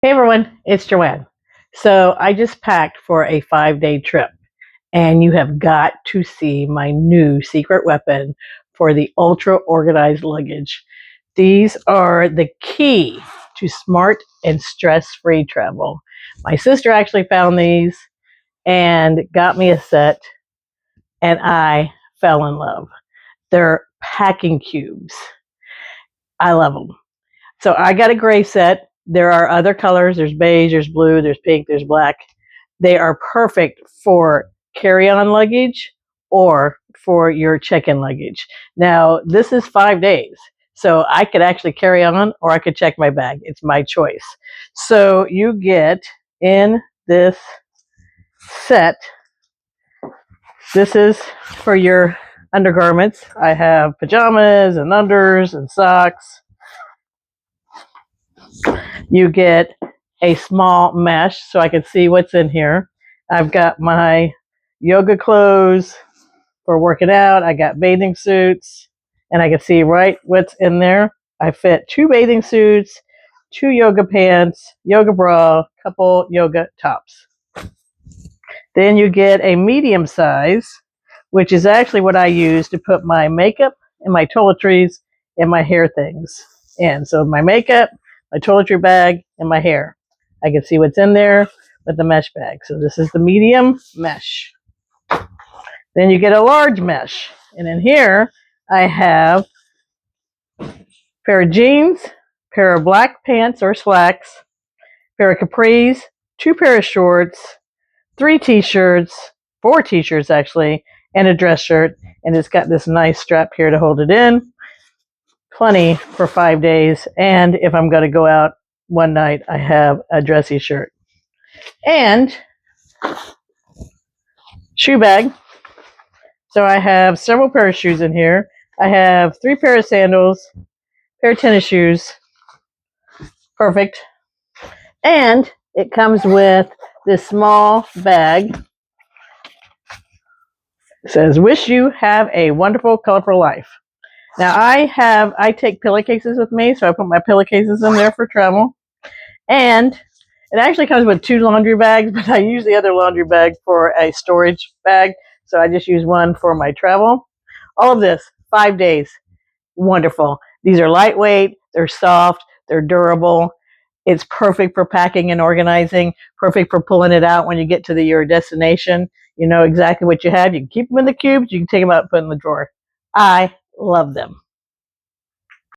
Hey everyone, it's Joanne. So I just packed for a 5-day trip, and you have got to see my new secret weapon for the ultra organized luggage. These are the key to smart and stress-free travel. My sister actually found these and got me a set, and I fell in love. They're packing cubes. I love them. So I got a gray set. There are other colors. There's beige, there's blue, there's pink, there's black. They are perfect for carry-on luggage or for your check-in luggage. Now, this is 5 days, so I could actually carry on or I could check my bag. It's my choice. So you get in this set. This is for your undergarments. I have pajamas and unders and socks. You get a small mesh so I can see what's in here. I've got my yoga clothes for working out. I got bathing suits, and I can see right what's in there. I fit 2 bathing suits, 2 yoga pants, yoga bra, couple yoga tops. Then you get a medium size, which is actually what I use to put my makeup and my toiletries and my hair things in. So my makeup, my toiletry bag, and my hair. I can see what's in there with the mesh bag. So this is the medium mesh. Then you get a large mesh. And in here, I have a pair of jeans, pair of black pants or slacks, pair of capris, 2 pair of shorts, 3 t-shirts, 4 t-shirts actually, and a dress shirt. And it's got this nice strap here to hold it in. Plenty for 5 days. And if I'm going to go out one night, I have a dressy shirt. And shoe bag. So I have several pairs of shoes in here. I have 3 pairs of sandals, pair of tennis shoes. Perfect. And it comes with this small bag. It says, "Wish you have a wonderful, colorful life." Now I take pillowcases with me, so I put my pillowcases in there for travel. And it actually comes with 2 laundry bags, but I use the other laundry bag for a storage bag. So I just use one for my travel. All of this, 5 days. Wonderful. These are lightweight, they're soft, they're durable. It's perfect for packing and organizing, perfect for pulling it out when you get to your destination. You know exactly what you have. You can keep them in the cubes, you can take them out and put in the drawer. I love them.